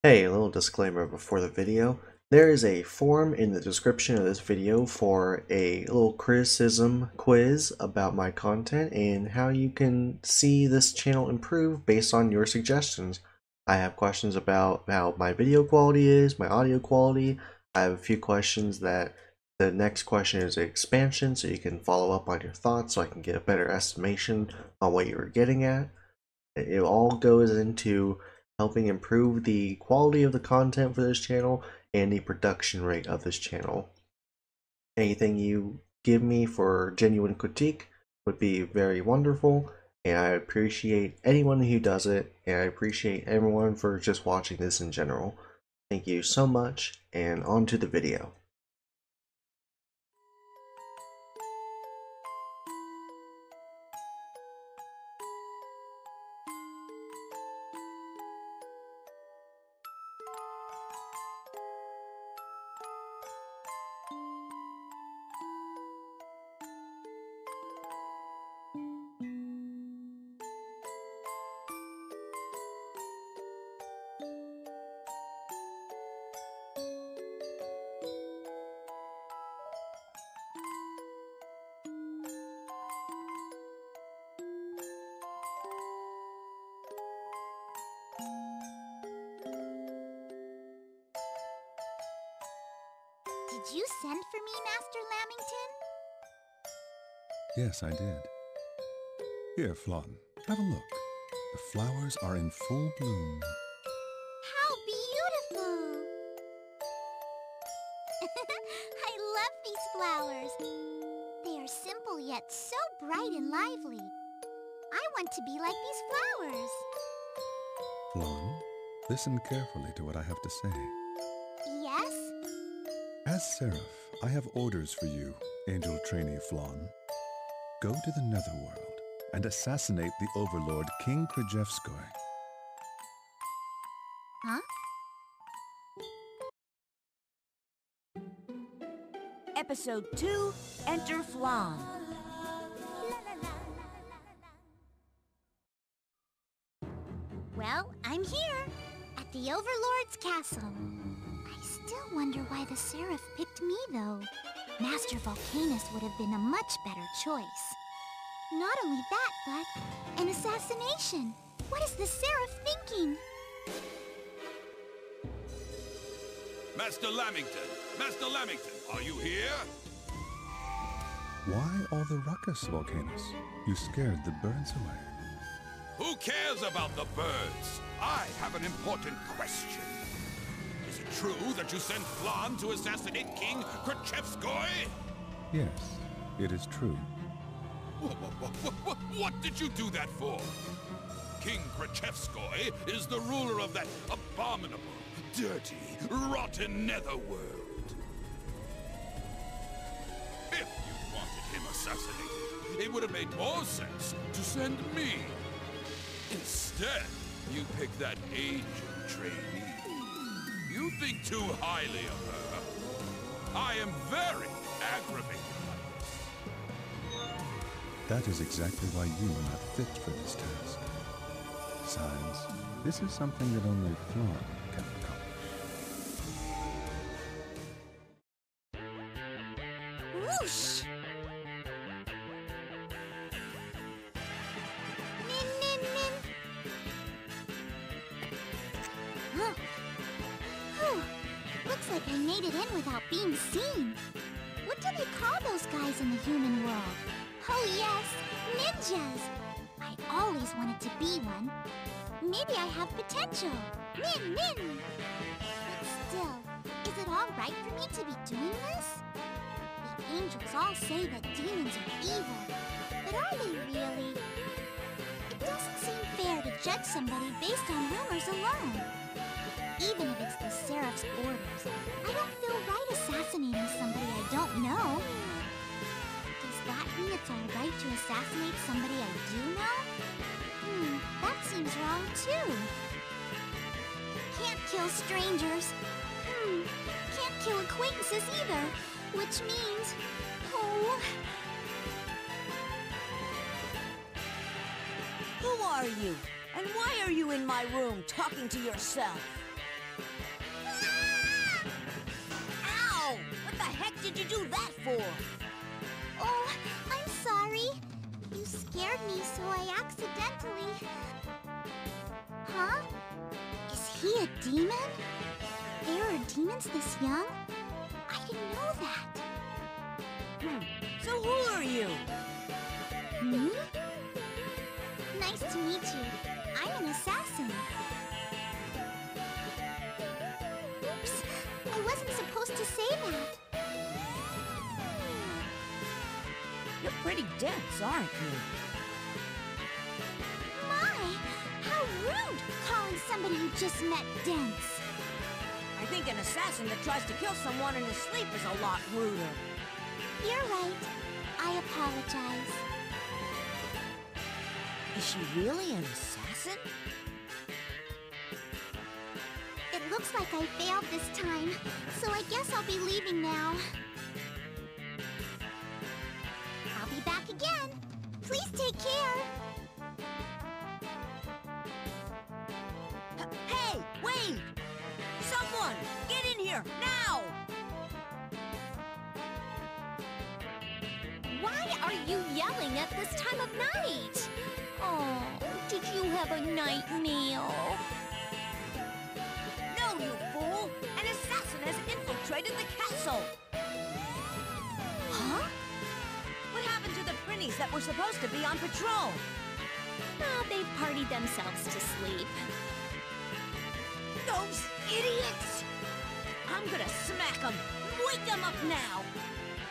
Hey, a little disclaimer before the video. There is a form in the description of this video for a little criticism quiz about my content and how you can see this channel improve based on your suggestions. I have questions about how my video quality is, my audio quality. I have a few questions that the next question is an expansion so you can follow up on your thoughts so I can get a better estimation on what you were getting at. It all goes into helping improve the quality of the content for this channel and the production rate of this channel. Anything you give me for genuine critique would be very wonderful, and I appreciate anyone who does it, and I appreciate everyone for just watching this in general. Thank you so much, and on to the video. Did you send for me, Master Lamington? Yes, I did. Here, Flonne, have a look. The flowers are in full bloom. How beautiful! I love these flowers. They are simple yet so bright and lively. I want to be like these flowers. Flonne, listen carefully to what I have to say. Yes? As Seraph, I have orders for you, Angel Trainee Flonne. Go to the Netherworld and assassinate the Overlord, King Krajewskoy. Huh? Episode 2, Enter Flonne. Well, I'm here, at the Overlord's castle. I still wonder why the Seraph picked me, though. Master Volcanus would have been a much better choice. Not only that, but an assassination. What is the Seraph thinking? Master Lamington! Master Lamington, are you here? Why all the ruckus, Volcanus? You scared the birds away. Who cares about the birds? I have an important question. Is it true that you sent Flonne to assassinate King Krajewskoy? Yes, it is true. What did you do that for? King Krajewskoy is the ruler of that abominable, dirty, rotten netherworld. If you wanted him assassinated, it would have made more sense to send me. Instead, you picked that aged trainee. You think too highly of her. I am very aggravated by this. That is exactly why you are not fit for this task. Besides, this is something that only Flonne can accomplish. Whoosh! Nin, nin, nin. Huh. Whew. Looks like I made it in without being seen. What do they call those guys in the human world? Oh yes, ninjas! I always wanted to be one. Maybe I have potential. Nin, nin! But still, is it all right for me to be doing this? The angels all say that demons are evil, but are they really? It doesn't seem fair to judge somebody based on rumors alone. Even if it's the Seraph's orders, I don't feel right assassinating somebody I don't know. Does that mean it's alright to assassinate somebody I do know? That seems wrong too. Can't kill strangers. Can't kill acquaintances either. Which means... Oh... Who are you? And why are you in my room talking to yourself? Ow! What the heck did you do that for? Oh, I'm sorry. You scared me, so I accidentally... Huh? Is he a demon? There are demons this young? I didn't know that. So who are you? Me? Nice to meet you. I'm an assassin. Oops, I wasn't supposed to say that. You're pretty dense, aren't you? My, how rude calling somebody you just met dense. I think an assassin that tries to kill someone in his sleep is a lot ruder. You're right. I apologize. Is she really an assassin? It looks like I failed this time, so I guess I'll be leaving now. I'll be back again. Please take care. Hey, wait! Someone, get in here, now! Why are you yelling at this time of night? Oh, did you have a night meal? No, you fool! An assassin has infiltrated the castle! Huh? What happened to the Prinnies that were supposed to be on patrol? Oh, they partied themselves to sleep. Those idiots! I'm gonna smack them! Wake them up now!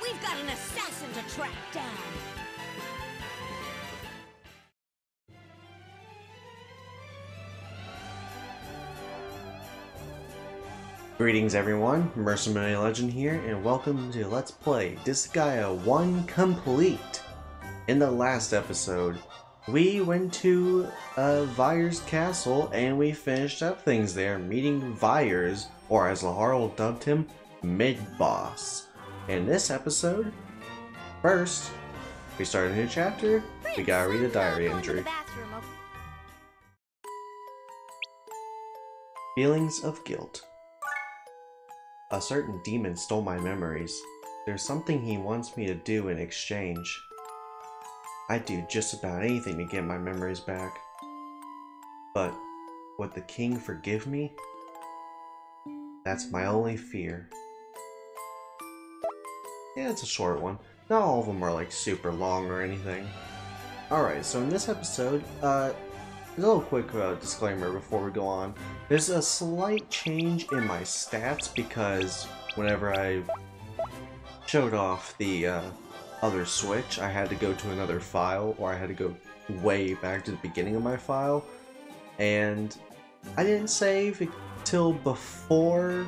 We've got an assassin to track down! Greetings everyone, Mercenary Legend here, and welcome to Let's Play Disgaea 1 Complete! In the last episode, we went to Vyre's castle and we finished up things there, meeting Vyre's, or as Laharl dubbed him, mid-boss. In this episode, first, we start a new chapter, we gotta read a diary entry. Feelings of guilt. A certain demon stole my memories. There's something he wants me to do in exchange. I'd do just about anything to get my memories back. But would the king forgive me? That's my only fear. Yeah, it's a short one. Not all of them are like super long or anything. Alright, so in this episode, there's a little quick disclaimer before we go on. There's a slight change in my stats because whenever I showed off the other switch, I had to go to another file, or I had to go way back to the beginning of my file, and I didn't save till before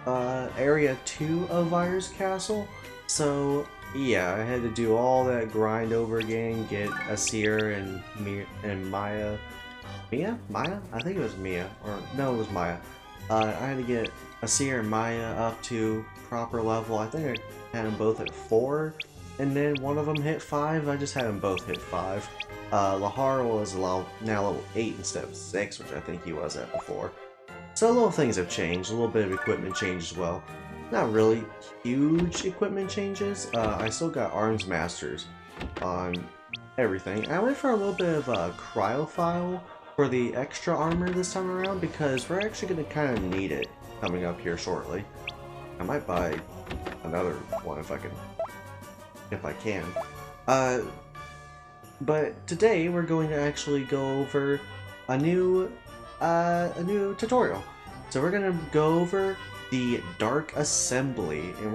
Area 2 of Vyre's Castle, so yeah, I had to do all that grind over again, get Asir and Maya. Maya? I think it was Mia. Or, no, it was Maya. I had to get Asir and Maya up to proper level. I think I had them both at 4, and then one of them hit 5. I just had them both hit 5. Laharl is now level 8 instead of 6, which I think he was at before. So little things have changed, a little bit of equipment change as well. Not really huge equipment changes. I still got arms masters on everything. I went for a little bit of a cryophile for the extra armor this time around because we're actually going to kind of need it coming up here shortly. I might buy another one if I can. But today we're going to actually go over a new tutorial. So we're gonna go over the Dark Assembly, and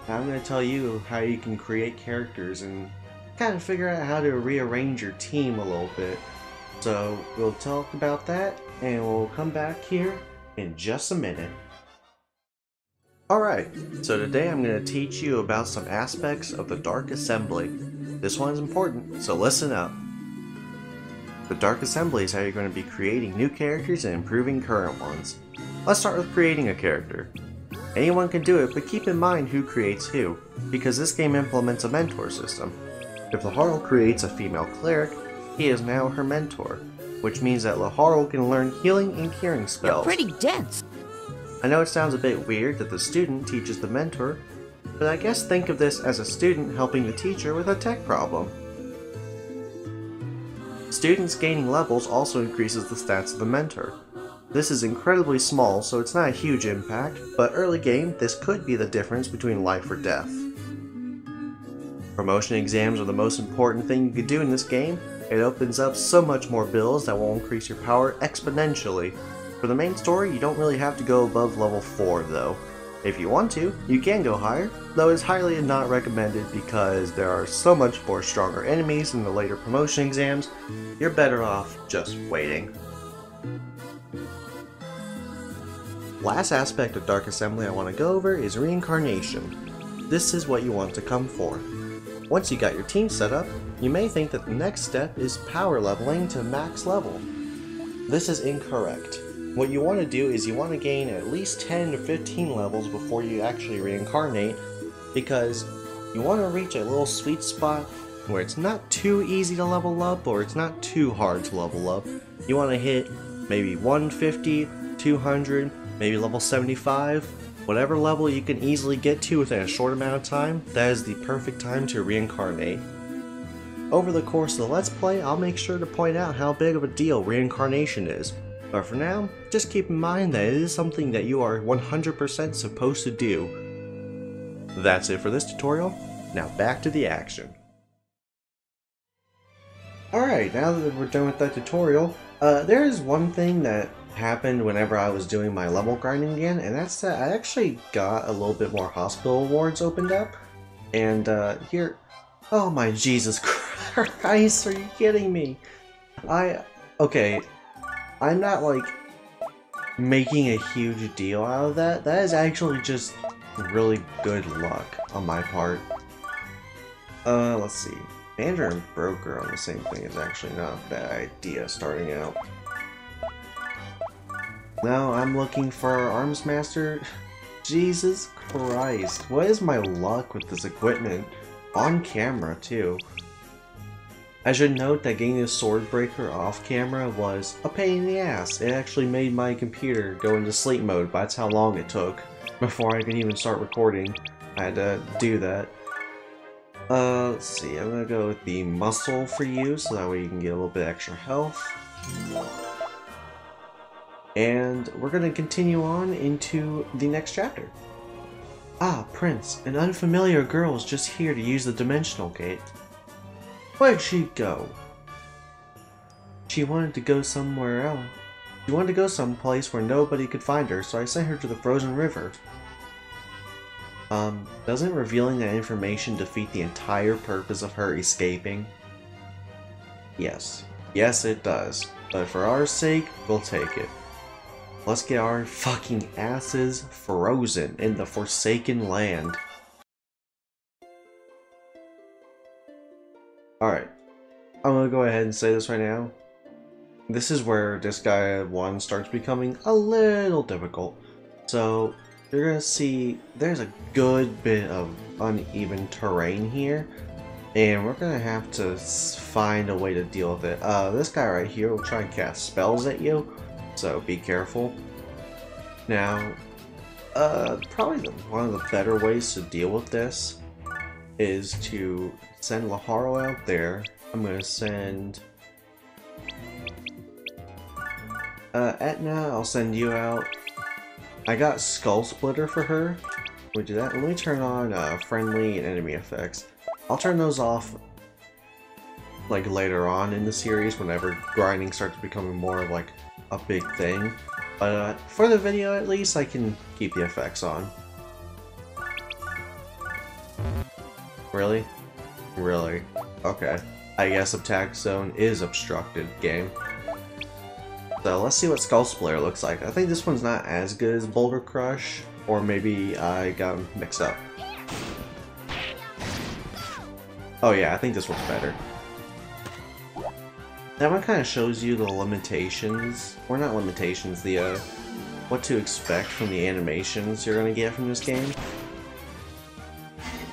I'm gonna tell you how you can create characters and kind of figure out how to rearrange your team a little bit. So we'll talk about that, and we'll come back here in just a minute. Alright, so today I'm going to teach you about some aspects of the Dark Assembly. This one's important, so listen up. The Dark Assembly is how you're going to be creating new characters and improving current ones. Let's start with creating a character. Anyone can do it, but keep in mind who creates who, because this game implements a mentor system. If Laharl creates a female cleric, he is now her mentor, which means that Laharl can learn healing and curing spells. You're pretty dense. I know it sounds a bit weird that the student teaches the mentor, but I guess think of this as a student helping the teacher with a tech problem. Students gaining levels also increases the stats of the mentor. This is incredibly small, so it's not a huge impact, but early game, this could be the difference between life or death. Promotion exams are the most important thing you could do in this game. It opens up so much more builds that will increase your power exponentially. For the main story, you don't really have to go above level 4 though. If you want to, you can go higher, though it's highly not recommended because there are so much more stronger enemies in the later promotion exams, you're better off just waiting. Last aspect of Dark Assembly I want to go over is reincarnation. This is what you want to come for. Once you got your team set up, you may think that the next step is power leveling to max level. This is incorrect. What you want to do is you want to gain at least 10 to 15 levels before you actually reincarnate, because you want to reach a little sweet spot where it's not too easy to level up or it's not too hard to level up. You want to hit maybe 150, 200, maybe level 75, whatever level you can easily get to within a short amount of time. That is the perfect time to reincarnate. Over the course of the Let's Play, I'll make sure to point out how big of a deal reincarnation is. But for now, just keep in mind that it is something that you are 100% supposed to do. That's it for this tutorial. Now back to the action. Alright, now that we're done with that tutorial, there is one thing that happened whenever I was doing my level grinding again, and that's that I actually got a little bit more hospital awards opened up. And here, oh my Jesus Christ, are you kidding me? Okay, I'm not like making a huge deal out of that. That is actually just really good luck on my part. Let's see. Manager and broker on the same thing is actually not a bad idea starting out. Now I'm looking for our arms master. Jesus Christ, what is my luck with this equipment? On camera too. I should note that getting this sword breaker off camera was a pain in the ass. It actually made my computer go into sleep mode, but that's how long it took before I could even start recording. I had to do that. Let's see, I'm gonna go with the muscle for you, so that way you can get a little bit extra health. And we're gonna continue on into the next chapter. Ah, Prince, an unfamiliar girl is just here to use the dimensional gate. Where'd she go? She wanted to go somewhere else. She wanted to go someplace where nobody could find her, so I sent her to the frozen river. Doesn't revealing that information defeat the entire purpose of her escaping? Yes. Yes, it does. But for our sake, we'll take it. Let's get our fucking asses frozen in the Forsaken Land. Alright. I'm gonna go ahead and say this right now. This is where Disgaea 1 starts becoming a little difficult. So, you're gonna see there's a good bit of uneven terrain here, and we're gonna have to find a way to deal with it. This guy right here will try and cast spells at you, so be careful. Now, probably one of the better ways to deal with this is to send Laharl out there. I'm gonna send Etna, I'll send you out. I got Skull Splitter for her. We do that. Let me turn on friendly and enemy effects. I'll turn those off like later on in the series whenever grinding starts becoming more of like a big thing. But for the video at least, I can keep the effects on. Really? Really? Okay. I guess attack zone is obstructed, game. So let's see what Skull Splitter looks like. I think this one's not as good as Boulder Crush, or maybe I got them mixed up. Oh yeah, I think this one's better. That one kind of shows you the limitations, or not limitations, the what to expect from the animations you're gonna get from this game.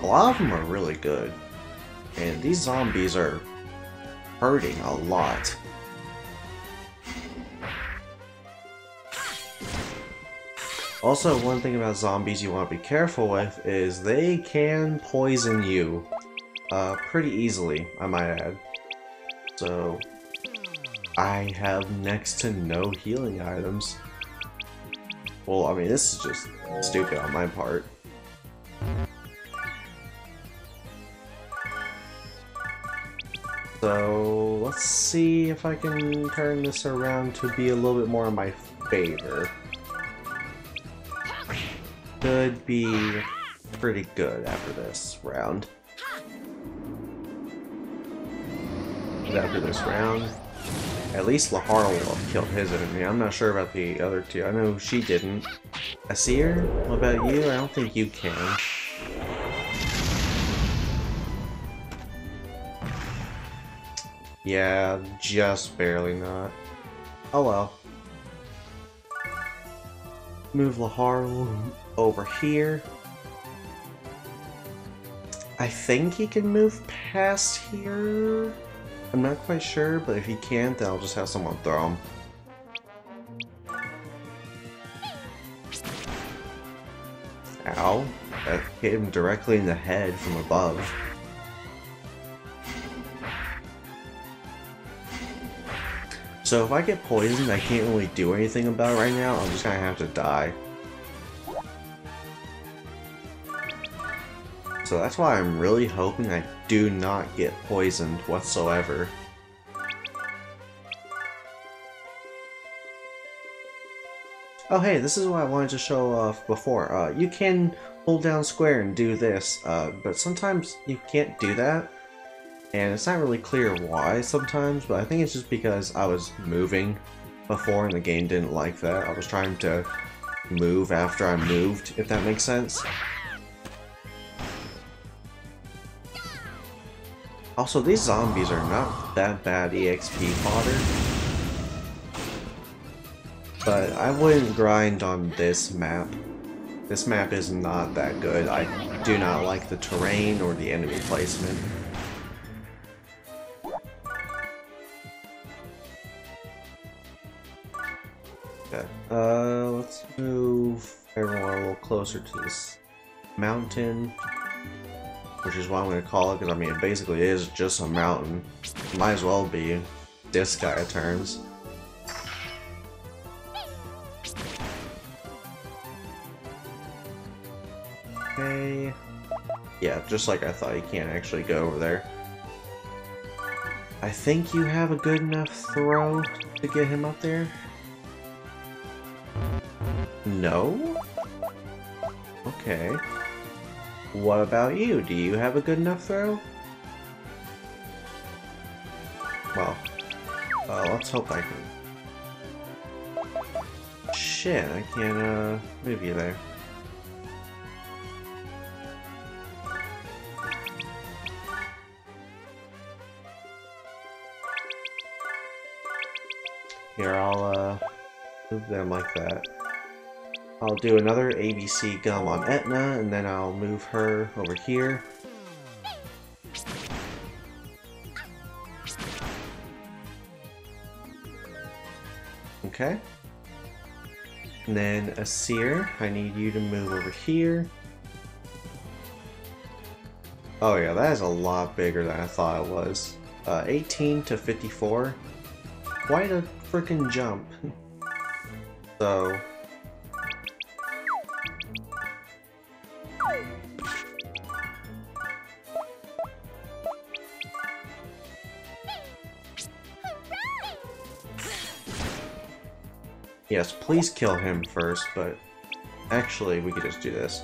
A lot of them are really good, and these zombies are hurting a lot. Also, one thing about zombies you want to be careful with is they can poison you pretty easily, I might add. So, I have next to no healing items. Well, I mean, this is just stupid on my part. So, let's see if I can turn this around to be a little bit more in my favor. Could be pretty good after this round. After this round, at least Laharl will have killed his enemy. I'm not sure about the other two. I know she didn't. Asir, what about you? I don't think you can. Yeah, just barely not. Oh well. Move Laharl over here. I think he can move past here. I'm not quite sure, but if he can't, then I'll just have someone throw him. Ow. That hit him directly in the head from above. So if I get poisoned, I can't really do anything about it right now. I'm just gonna have to die. So that's why I'm really hoping I do not get poisoned whatsoever. Oh hey, this is what I wanted to show off before. You can hold down square and do this, but sometimes you can't do that. And it's not really clear why sometimes, but I think it's just because I was moving before and the game didn't like that. I was trying to move after I moved, if that makes sense. Also, these zombies are not that bad EXP fodder. But I wouldn't grind on this map. This map is not that good. I do not like the terrain or the enemy placement. Okay, let's move everyone a little closer to this mountain. Which is what I'm going to call it, because I mean it basically is just a mountain. Might as well be Disgaea terms. Okay. Yeah, just like I thought, you can't actually go over there. I think you have a good enough throw to get him up there. No? Okay. What about you? Do you have a good enough throw? Well, let's hope I can. Shit, I can't, move you there. Here, I'll, move them like that. I'll do another ABC gum on Etna, and then I'll move her over here. Okay. And then Asir, I need you to move over here. Oh yeah, that is a lot bigger than I thought it was. 18 to 54. Quite a freaking jump. So... Yes, please kill him first, but actually we could just do this.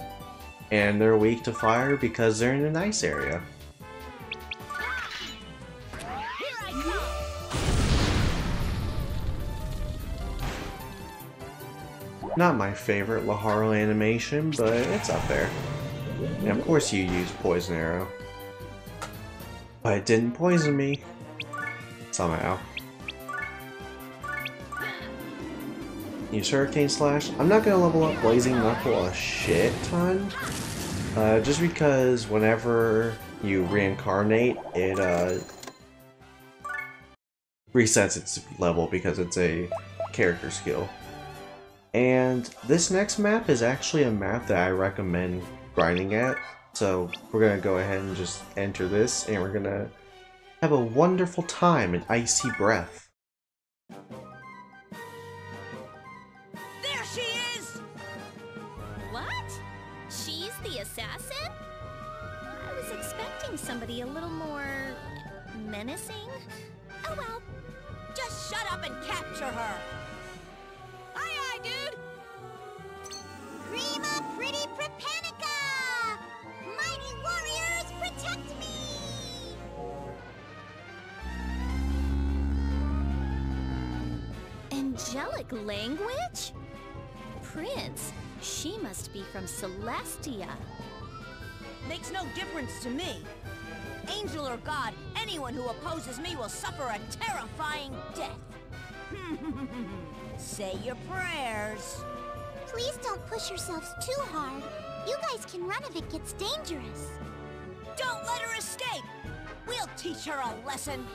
And they're weak to fire because they're in an ice area. Not my favorite Laharl animation, but it's up there. And of course you use Poison Arrow. But it didn't poison me. Somehow. Use Hurricane Slash. I'm not going to level up Blazing Knuckle a shit ton. Just because whenever you reincarnate, it resets its level because it's a character skill. And this next map is actually a map that I recommend grinding at. So we're going to go ahead and just enter this, and we're going to have a wonderful time in Icy Breath. There she is! What? She's the assassin? I was expecting somebody a little more menacing. Oh well. Just shut up and capture her! Aye, aye, dude! Prima Pretty Prepanica! Mighty warriors, protect me! Angelic language? Prince, she must be from Celestia. Makes no difference to me. Angel or god, anyone who opposes me will suffer a terrifying death. Say your prayers. Please don't push yourselves too hard. You guys can run if it gets dangerous. Don't let her escape! We'll teach her a lesson.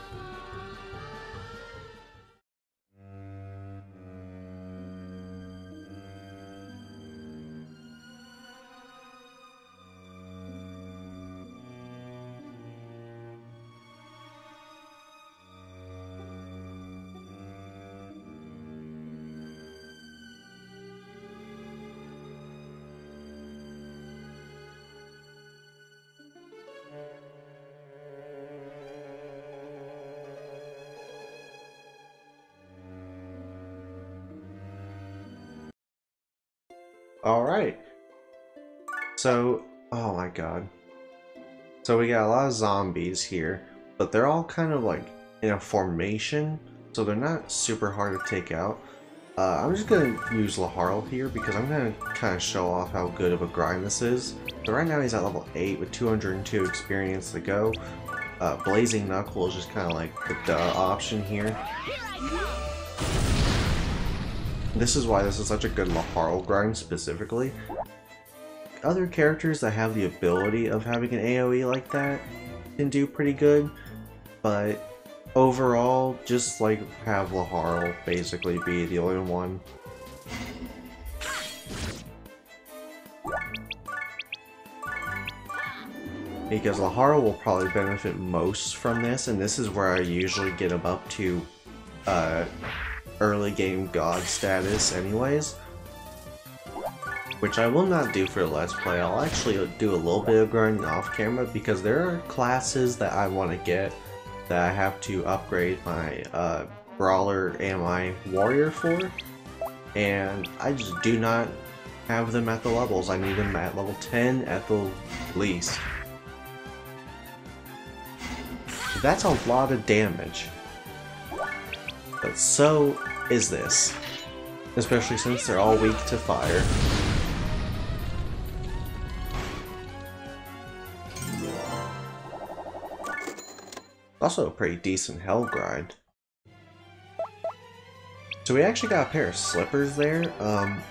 Alright. So, oh my god. So we got a lot of zombies here, but they're all kind of like in a formation, so they're not super hard to take out. I'm just gonna use Laharl here because I'm gonna kind of show off how good of a grind this is. So right now he's at level 8 with 202 experience to go. Blazing Knuckle is just kind of like the duh option here. This is why this is such a good Laharl grind specifically. Other characters that have the ability of having an AoE like that can do pretty good, but overall, just like have Laharl basically be the only one. Because Laharl will probably benefit most from this, and this is where I usually get him up to early game god status anyways. Which I will not do for Let's Play. I'll actually do a little bit of grinding off camera because there are classes that I want to get that I have to upgrade my Brawler and my Warrior for, and I just do not have them at the levels. I need them at level 10 at the least. That's a lot of damage. But so is this. Especially since they're all weak to fire. Also a pretty decent hell grind. So we actually got a pair of slippers there.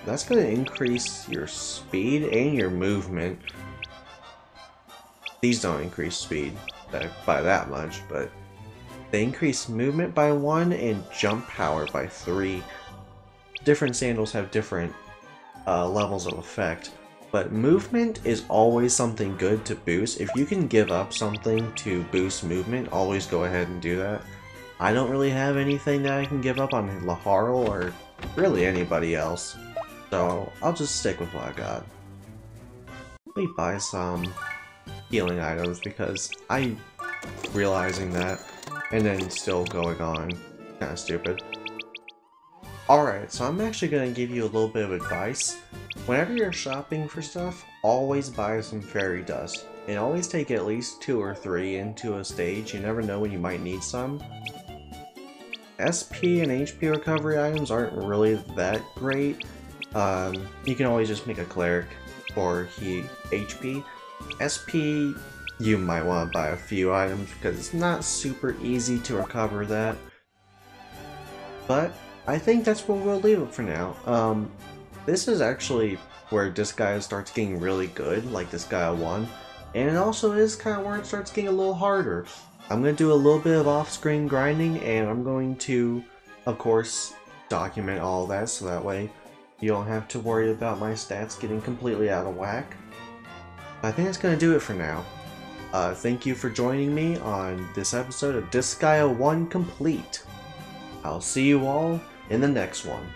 That's going to increase your speed and your movement. These don't increase speed by that much, but they increase movement by 1 and jump power by 3. Different sandals have different levels of effect, but movement is always something good to boost. If you can give up something to boost movement, always go ahead and do that. I don't really have anything that I can give up on Laharl or really anybody else, so I'll just stick with what I got. Let me buy some healing items because I'm realizing that and then still going on. Kind of stupid. Alright, so I'm actually going to give you a little bit of advice. Whenever you're shopping for stuff, always buy some fairy dust. And always take at least 2 or 3 into a stage. You never know when you might need some. SP and HP recovery items aren't really that great. You can always just make a cleric for HP. SP, you might want to buy a few items because it's not super easy to recover that. But I think that's where we'll leave it for now. This is actually where Disgaea starts getting really good, like Disgaea 1, and it also is kind of where it starts getting a little harder. I'm going to do a little bit of off-screen grinding, and I'm going to, of course, document all that so that way You don't have to worry about my stats getting completely out of whack. I think that's going to do it for now. Thank you for joining me on this episode of Disgaea 1 Complete. I'll see you all in the next one.